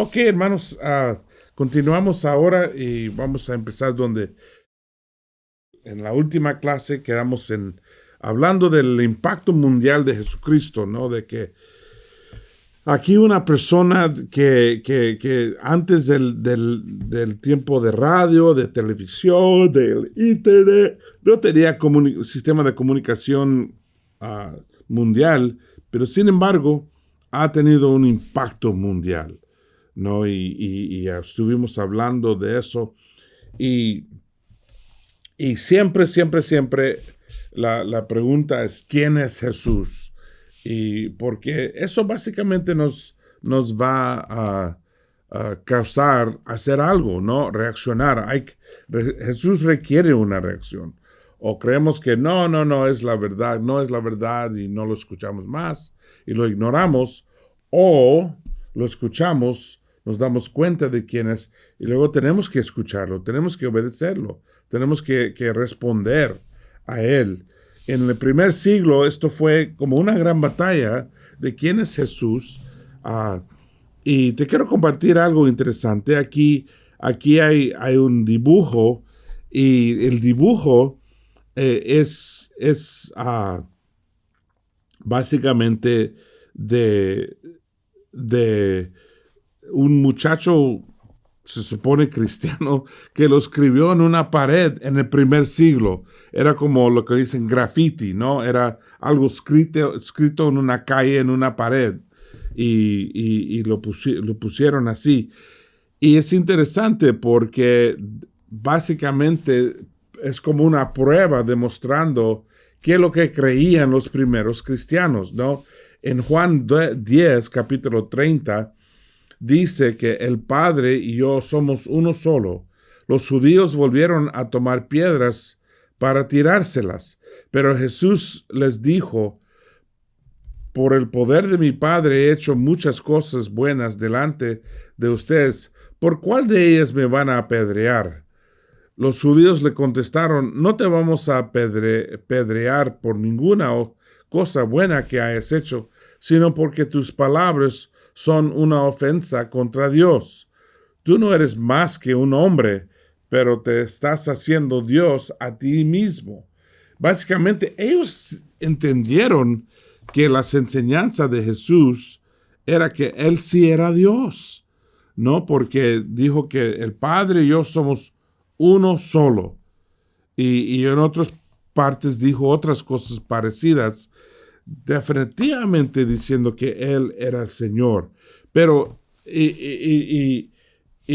Ok, hermanos, continuamos ahora y vamos a empezar donde en la última clase quedamos hablando del impacto mundial de Jesucristo, ¿no? De que aquí una persona que antes del tiempo de radio, de televisión, del internet, no tenía sistema de comunicación uh, mundial, pero sin embargo ha tenido un impacto mundial, ¿no? Y estuvimos hablando de eso. Y, y siempre la pregunta es, ¿quién es Jesús? Y porque eso básicamente nos va a causar hacer algo, ¿no? Reaccionar. Jesús requiere una reacción. O creemos que no es la verdad, no es la verdad y no lo escuchamos más y lo ignoramos, o lo escuchamos, nos damos cuenta de quién es y luego tenemos que escucharlo, tenemos que obedecerlo, tenemos que responder a él. En el primer siglo esto fue como una gran batalla de quién es Jesús. Y te quiero compartir algo interesante. Aquí hay un dibujo y el dibujo es básicamente de un muchacho, se supone cristiano, que lo escribió en una pared en el primer siglo. Era como lo que dicen graffiti, ¿no? Era algo escrito en una calle, en una pared, y lo pusieron así. Y es interesante porque básicamente es como una prueba demostrando qué es lo que creían los primeros cristianos, ¿no? En Juan 10, capítulo 30, dice que el Padre y yo somos uno solo. Los judíos volvieron a tomar piedras para tirárselas, pero Jesús les dijo: por el poder de mi Padre he hecho muchas cosas buenas delante de ustedes. ¿Por cuál de ellas me van a apedrear? Los judíos le contestaron: no te vamos a apedrear por ninguna cosa buena que hayas hecho, sino porque tus palabras son una ofensa contra Dios. Tú no eres más que un hombre, pero te estás haciendo Dios a ti mismo. Básicamente, ellos entendieron que las enseñanzas de Jesús era que Él sí era Dios, ¿no? Porque dijo que el Padre y yo somos uno solo. Y en otras partes dijo otras cosas parecidas, definitivamente diciendo que Él era Señor. Pero, y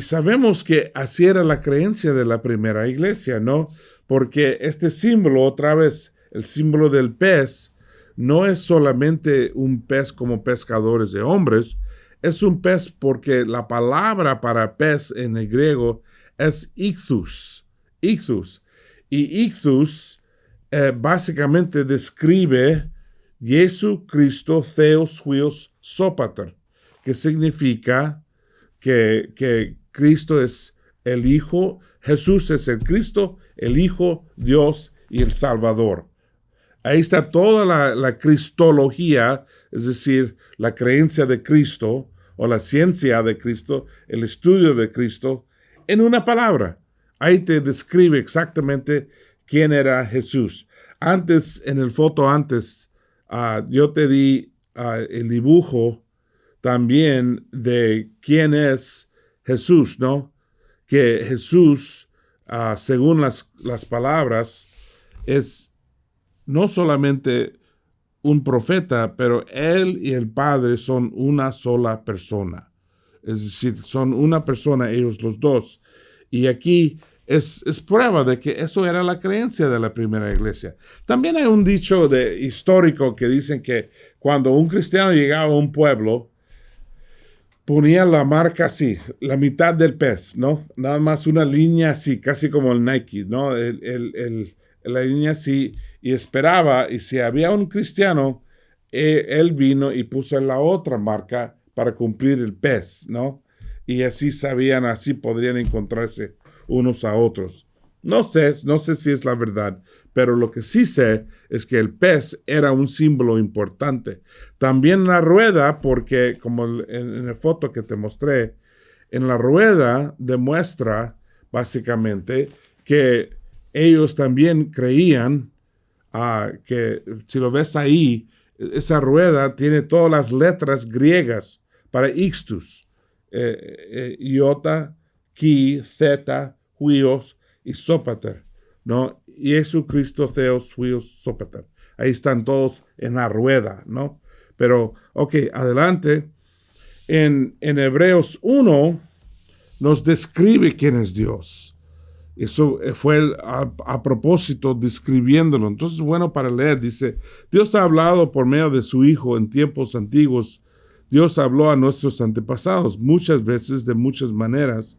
sabemos que así era la creencia de la primera iglesia, ¿no? Porque este símbolo, otra vez, el símbolo del pez, no es solamente un pez como pescadores de hombres, es un pez porque la palabra para pez en el griego es ichthus. Y ichthus básicamente describe Jesucristo Theos Huios Sopater, que significa que Cristo es el Hijo, Jesús es el Cristo, el Hijo, Dios y el Salvador. Ahí está toda la cristología, es decir, la creencia de Cristo o la ciencia de Cristo, el estudio de Cristo, en una palabra. Ahí te describe exactamente quién era Jesús. Antes, en el foto antes, yo te di el dibujo también de quién es Jesús, ¿no? Que Jesús, según las palabras, es no solamente un profeta, pero Él y el Padre son una sola persona. Es decir, son una persona ellos los dos. Y aquí es prueba de que eso era la creencia de la primera iglesia. También hay un dicho histórico que dicen que cuando un cristiano llegaba a un pueblo, ponía la marca así, la mitad del pez, ¿no? Nada más una línea así, casi como el Nike, ¿no? La línea así, y esperaba, y si había un cristiano, él vino y puso la otra marca para cumplir el pez, ¿no? Y así sabían, así podrían encontrarse unos a otros. No sé si es la verdad, pero lo que sí sé es que el pez era un símbolo importante. También la rueda, porque como en la foto que te mostré, En la rueda demuestra básicamente que ellos también creían que, si lo ves ahí, esa rueda tiene todas las letras griegas para ixtus, iota, chi, theta, huios y sopater, ¿no? Jesucristo, theos, huios, sopater. Ahí están todos en la rueda, ¿no? Pero, ok, adelante. En Hebreos 1 nos describe quién es Dios. Eso fue a propósito describiéndolo. Entonces, bueno para leer. Dice, Dios ha hablado por medio de su Hijo en tiempos antiguos. Dios habló a nuestros antepasados muchas veces de muchas maneras,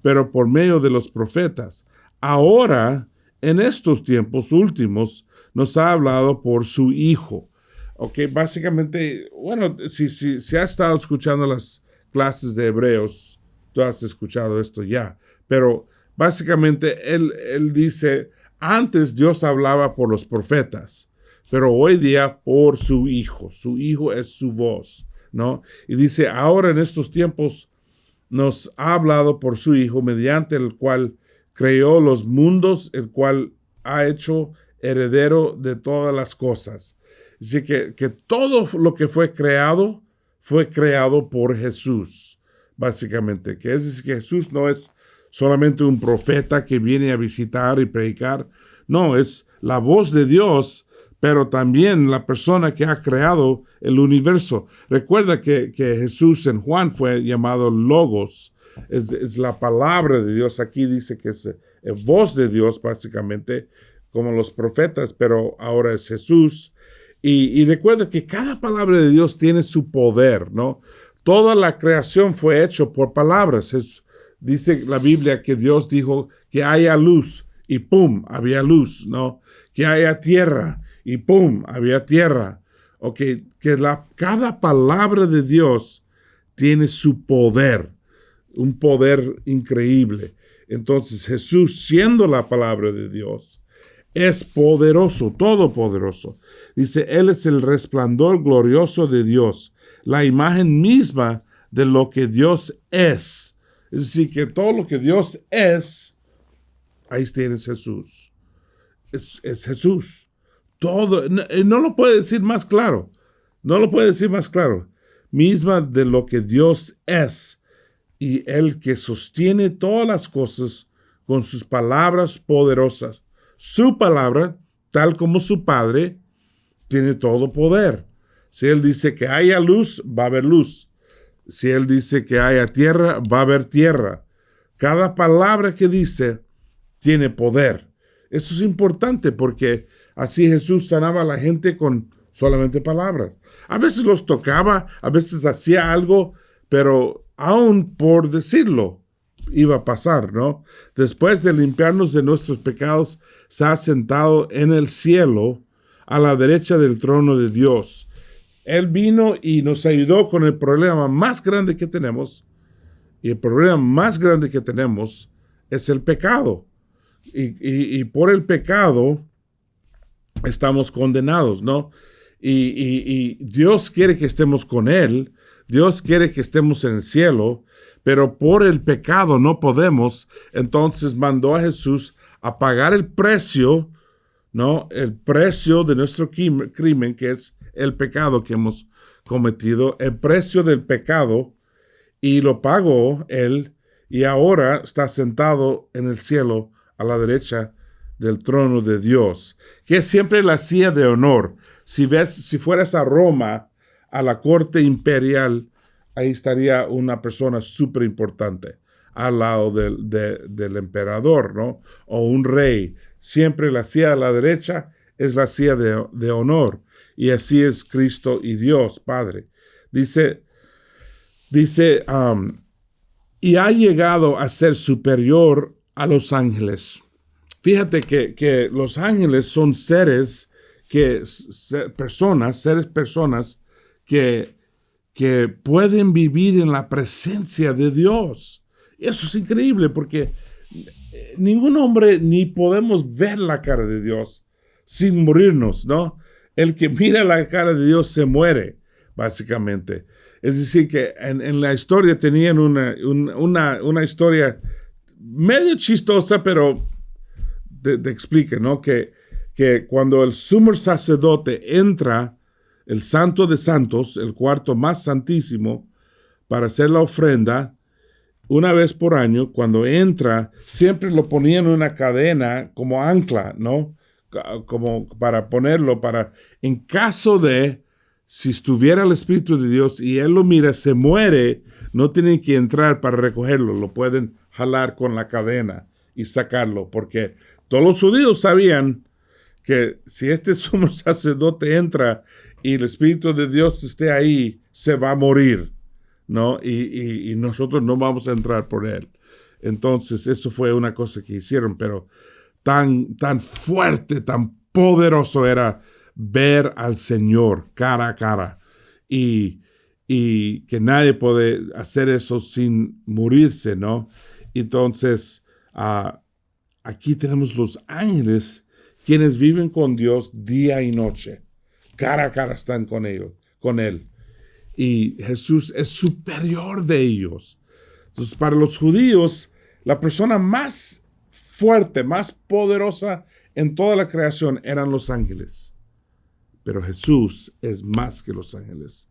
pero por medio de los profetas. Ahora, en estos tiempos últimos, nos ha hablado por su Hijo. Ok, básicamente, bueno, si has estado escuchando las clases de Hebreos, tú has escuchado esto ya, pero básicamente él dice, antes Dios hablaba por los profetas, pero hoy día por su Hijo es su voz, ¿no? Y dice, ahora en estos tiempos nos ha hablado por su Hijo, mediante el cual creó los mundos, el cual ha hecho heredero de todas las cosas. Así que todo lo que fue creado por Jesús, básicamente. Que es decir, que Jesús no es solamente un profeta que viene a visitar y predicar. No, es la voz de Dios, pero también la persona que ha creado el universo. Recuerda que Jesús en Juan fue llamado Logos. Es la palabra de Dios. Aquí dice que es voz de Dios, básicamente, como los profetas, pero ahora es Jesús. Y recuerda que cada palabra de Dios tiene su poder, ¿no? Toda la creación fue hecha por palabras. Dice la Biblia que Dios dijo que haya luz y ¡pum! Había luz, ¿no? Que haya tierra y ¡pum! Había tierra. Que cada palabra de Dios tiene su poder, un poder increíble. Entonces Jesús, siendo la palabra de Dios, es poderoso, todopoderoso. Dice, Él es el resplandor glorioso de Dios, la imagen misma de lo que Dios es. Es decir, que todo lo que Dios es, ahí tienes Jesús. Es Jesús. Todo, no lo puede decir más claro. No lo puede decir más claro. Misma de lo que Dios es. Y Él que sostiene todas las cosas con sus palabras poderosas. Su palabra, tal como su Padre, tiene todo poder. Si Él dice que haya luz, va a haber luz. Si Él dice que haya tierra, va a haber tierra. Cada palabra que dice tiene poder. Eso es importante porque así Jesús sanaba a la gente con solamente palabras. A veces los tocaba, a veces hacía algo, pero aún por decirlo, iba a pasar, ¿no? Después de limpiarnos de nuestros pecados, se ha sentado en el cielo a la derecha del trono de Dios. Él vino y nos ayudó con el problema más grande que tenemos. Y el problema más grande que tenemos es el pecado. Y por el pecado estamos condenados, ¿no? Y Dios quiere que estemos con Él. Dios quiere que estemos en el cielo, pero por el pecado no podemos. Entonces mandó a Jesús a pagar el precio, ¿no? El precio de nuestro crimen, que es el pecado que hemos cometido, el precio del pecado, y lo pagó Él, y ahora está sentado en el cielo a la derecha del trono de Dios, que es siempre la silla de honor. Si fueras a Roma, a la corte imperial, ahí estaría una persona súper importante al lado del emperador, ¿no? O un rey. Siempre la silla a la derecha es la silla de honor. Y así es Cristo y Dios, Padre. Dice, y ha llegado a ser superior a los ángeles. Fíjate que los ángeles son seres personas que pueden vivir en la presencia de Dios. Y eso es increíble porque ningún hombre ni podemos ver la cara de Dios sin morirnos, ¿no? El que mira la cara de Dios se muere. básicamente. Es decir, que en la historia tenían una historia medio chistosa, pero te explica, ¿no? Que cuando el sumo sacerdote entra, el santo de santos, el cuarto más santísimo, para hacer la ofrenda, una vez por año, cuando entra, siempre lo ponían en una cadena como ancla, ¿no? Como para ponerlo, en caso de, si estuviera el Espíritu de Dios y él lo mira, se muere, no tienen que entrar para recogerlo, lo pueden jalar con la cadena y sacarlo, porque todos los judíos sabían que si este sumo sacerdote entra y el Espíritu de Dios esté ahí, se va a morir, ¿no? Y nosotros no vamos a entrar por él. Entonces, eso fue una cosa que hicieron, pero tan fuerte, tan poderoso era ver al Señor cara a cara y que nadie puede hacer eso sin morirse, ¿no? Entonces, aquí tenemos los ángeles quienes viven con Dios día y noche. Cara a cara están con él. Y Jesús es superior de ellos. Entonces, para los judíos, la persona más fuerte, más poderosa en toda la creación eran los ángeles. Pero Jesús es más que los ángeles.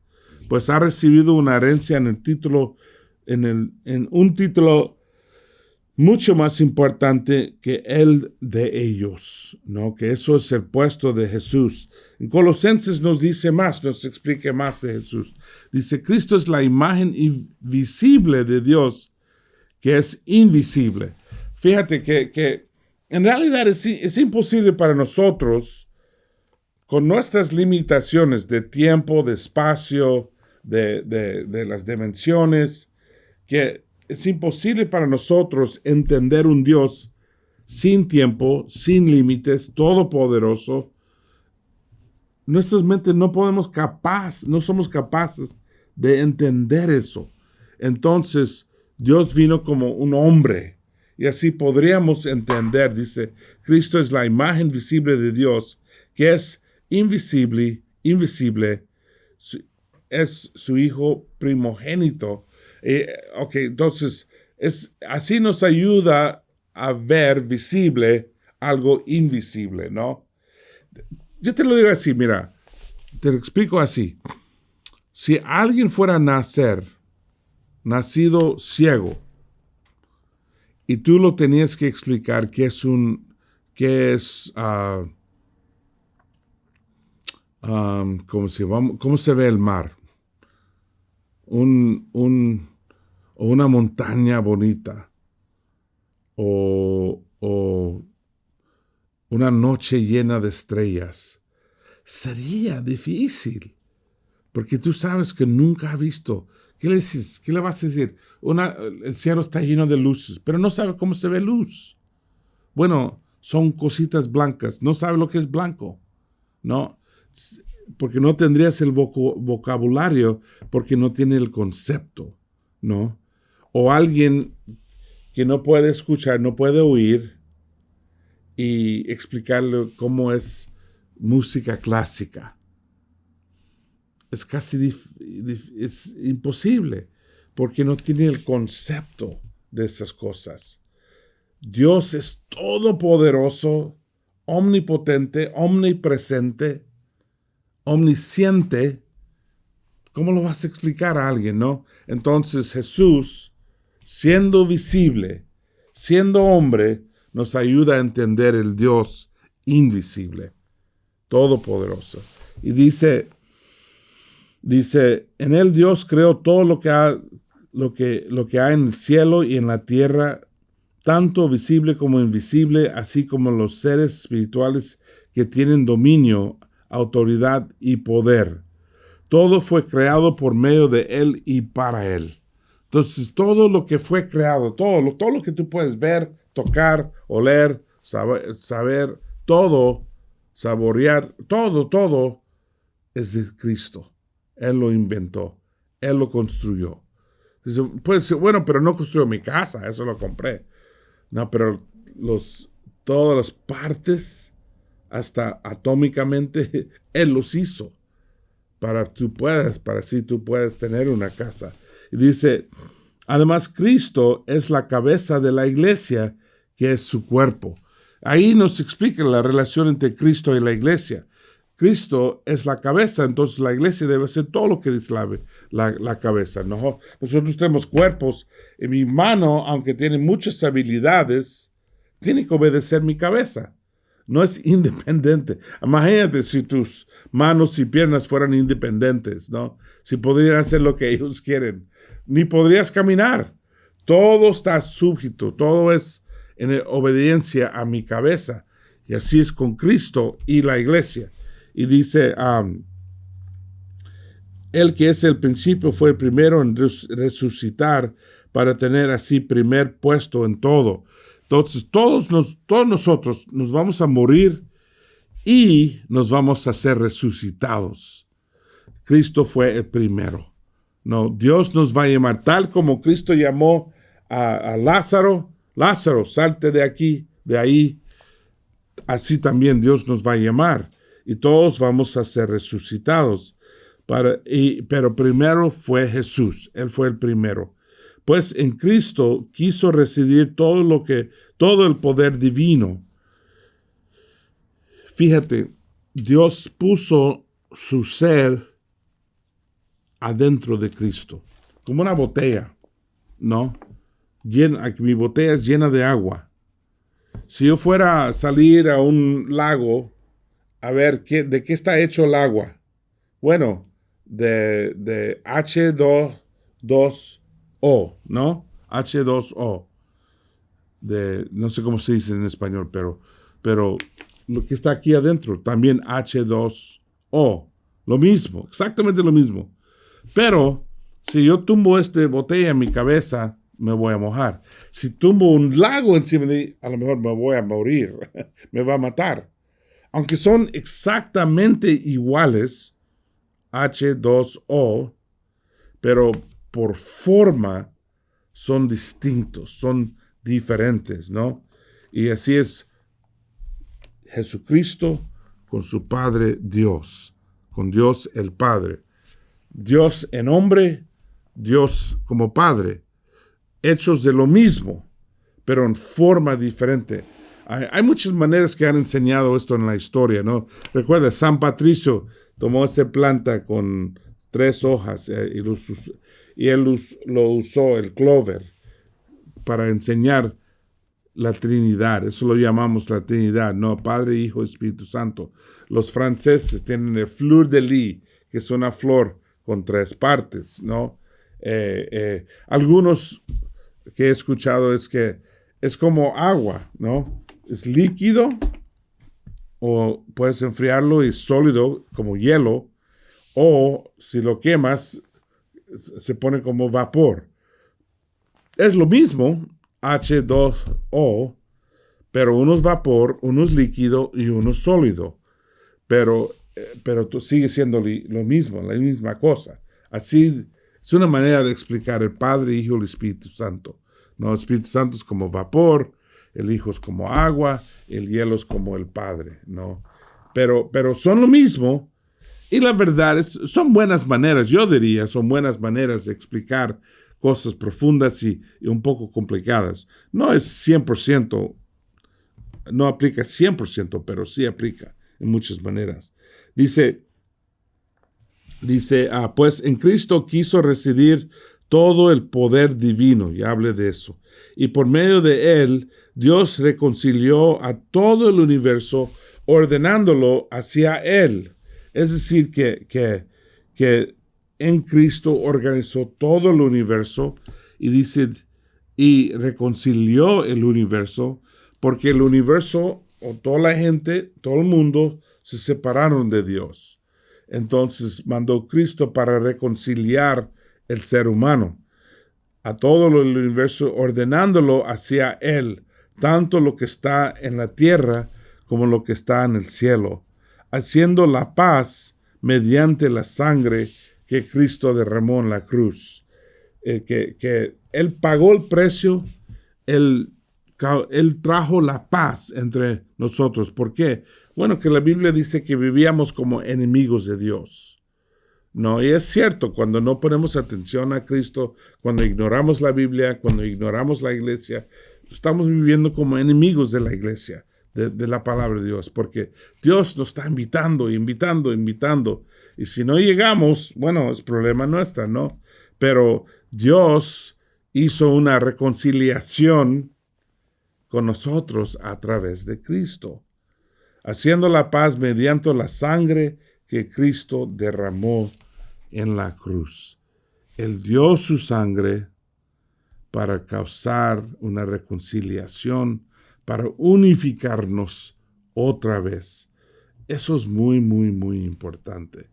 Pues ha recibido una herencia en un título mucho más importante que el de ellos, ¿no? Que eso es el puesto de Jesús. En Colosenses nos dice más, nos explica más de Jesús. Dice, Cristo es la imagen invisible de Dios, que es invisible. Fíjate que en realidad es imposible para nosotros, con nuestras limitaciones de tiempo, de espacio, de las dimensiones, que es imposible para nosotros entender un Dios sin tiempo, sin límites, todopoderoso. Nuestras mentes no somos capaces de entender eso. Entonces, Dios vino como un hombre. Y así podríamos entender, dice, Cristo es la imagen visible de Dios, que es invisible, es su Hijo primogénito. Entonces, así nos ayuda a ver visible algo invisible, ¿no? Yo te lo digo así, mira, te lo explico así. Si alguien fuera a nacido ciego, y tú lo tenías que explicar ¿cómo se ve el mar? O una montaña bonita, o una noche llena de estrellas. Sería difícil, porque tú sabes que nunca ha visto. ¿Qué le dices? ¿Qué le vas a decir? El cielo está lleno de luces, pero no sabe cómo se ve luz. Bueno, son cositas blancas, no sabe lo que es blanco, ¿no? Porque no tendrías el vocabulario, porque no tiene el concepto, ¿no? O alguien que no puede escuchar, no puede oír, y explicarle cómo es música clásica. Es es imposible, porque no tiene el concepto de esas cosas. Dios es todopoderoso, omnipotente, omnipresente, omnisciente. ¿Cómo lo vas a explicar a alguien, no? Entonces Jesús, siendo visible, siendo hombre, nos ayuda a entender el Dios invisible, todopoderoso. Y dice, en él Dios creó todo lo que hay en el cielo y en la tierra, tanto visible como invisible, así como los seres espirituales que tienen dominio, autoridad y poder. Todo fue creado por medio de él y para él. Entonces, todo lo que fue creado, todo lo que tú puedes ver, tocar, oler, saber, todo, saborear, todo es de Cristo. Él lo inventó, él lo construyó. Dice, pues, bueno, pero no construyó mi casa, eso lo compré. No, pero todas las partes, hasta atómicamente, él los hizo. para si tú puedes tener una casa. Y dice, además Cristo es la cabeza de la iglesia, que es su cuerpo. Ahí nos explica la relación entre Cristo y la iglesia. Cristo es la cabeza, entonces la iglesia debe ser todo lo que dice la cabeza. ¿No? Nosotros tenemos cuerpos, y mi mano, aunque tiene muchas habilidades, tiene que obedecer mi cabeza. No es independiente. Imagínate si tus manos y piernas fueran independientes, ¿no? Si podrían hacer lo que ellos quieren. Ni podrías caminar. Todo está súbito, todo es en obediencia a mi cabeza. Y así es con Cristo y la iglesia. Y dice, el que es el principio fue el primero en resucitar para tener así primer puesto en todo. Entonces, todos nosotros nos vamos a morir y nos vamos a ser resucitados. Cristo fue el primero. No, Dios nos va a llamar tal como Cristo llamó a Lázaro. Lázaro, salte de aquí, de ahí. Así también Dios nos va a llamar. Y todos vamos a ser resucitados. Pero primero fue Jesús. Él fue el primero. Pues en Cristo quiso residir todo el poder divino. Fíjate, Dios puso su ser adentro de Cristo, como una botella, ¿no? Mi botella es llena de agua. Si yo fuera a salir a un lago, a ver de qué está hecho el agua. Bueno, de H2O, ¿no? H2O. No sé cómo se dice en español, pero lo que está aquí adentro, también H2O. Lo mismo, exactamente lo mismo. Pero si yo tumbo esta botella en mi cabeza, me voy a mojar. Si tumbo un lago encima de mí, a lo mejor me voy a morir. Me va a matar. Aunque son exactamente iguales, H2O, pero por forma son distintos, son diferentes, ¿no? Y así es Jesucristo con su Padre Dios, con Dios el Padre. Dios en hombre, Dios como Padre, hechos de lo mismo, pero en forma diferente. Hay muchas maneras que han enseñado esto en la historia, ¿no? Recuerda, San Patricio tomó esa planta con 3 hojas y él lo usó, el clover, para enseñar la Trinidad. Eso lo llamamos la Trinidad, ¿no? Padre, Hijo, Espíritu Santo. Los franceses tienen el fleur de lis, que es una flor con 3 partes, ¿no? Algunos que he escuchado es que es como agua, ¿no? Es líquido o puedes enfriarlo y sólido como hielo, o si lo quemas se pone como vapor. Es lo mismo, H2O, pero uno es vapor, uno es líquido y uno es sólido. Pero sigue siendo lo mismo, la misma cosa. Así es una manera de explicar el Padre, Hijo y el Espíritu Santo. ¿No? El Espíritu Santo es como vapor, el Hijo es como agua, el hielo es como el Padre, ¿no? Pero son lo mismo, y la verdad son buenas maneras, yo diría, son buenas maneras de explicar cosas profundas y un poco complicadas. No es 100%, no aplica 100%, pero sí aplica en muchas maneras. Dice, pues en Cristo quiso residir todo el poder divino, y hable de eso. Y por medio de él, Dios reconcilió a todo el universo, ordenándolo hacia él. Es decir, que en Cristo organizó todo el universo, y dice, y reconcilió el universo, porque el universo, o toda la gente, todo el mundo, se separaron de Dios. Entonces mandó Cristo para reconciliar el ser humano, a todo el universo, ordenándolo hacia él, tanto lo que está en la tierra como lo que está en el cielo, haciendo la paz mediante la sangre que Cristo derramó en la cruz. Que él pagó el precio, él trajo la paz entre nosotros. ¿Por qué? Bueno, que la Biblia dice que vivíamos como enemigos de Dios. No, y es cierto, cuando no ponemos atención a Cristo, cuando ignoramos la Biblia, cuando ignoramos la iglesia, estamos viviendo como enemigos de la iglesia, de la palabra de Dios, porque Dios nos está invitando, invitando, invitando. Y si no llegamos, bueno, es problema nuestro, ¿no? Pero Dios hizo una reconciliación con nosotros a través de Cristo, haciendo la paz mediante la sangre que Cristo derramó en la cruz. Él dio su sangre para causar una reconciliación, para unificarnos otra vez. Eso es muy, muy, muy importante.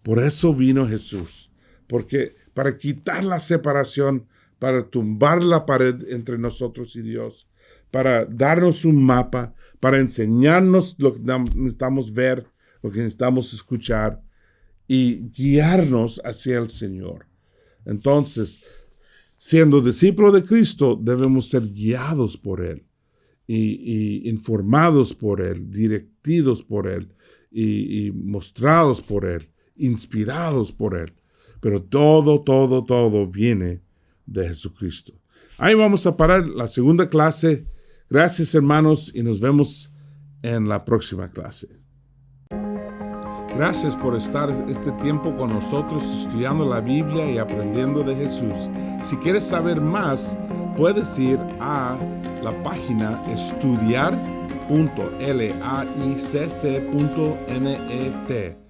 Por eso vino Jesús, porque para quitar la separación, para tumbar la pared entre nosotros y Dios, para darnos un mapa, para enseñarnos lo que necesitamos ver, lo que necesitamos escuchar y guiarnos hacia el Señor. Entonces, siendo discípulos de Cristo, debemos ser guiados por Él y informados por Él, directidos por Él y mostrados por Él, inspirados por Él. Pero todo viene de Jesucristo. Ahí vamos a parar la segunda clase. Gracias, hermanos, y nos vemos en la próxima clase. Gracias por estar este tiempo con nosotros estudiando la Biblia y aprendiendo de Jesús. Si quieres saber más, puedes ir a la página estudiar.laicc.net.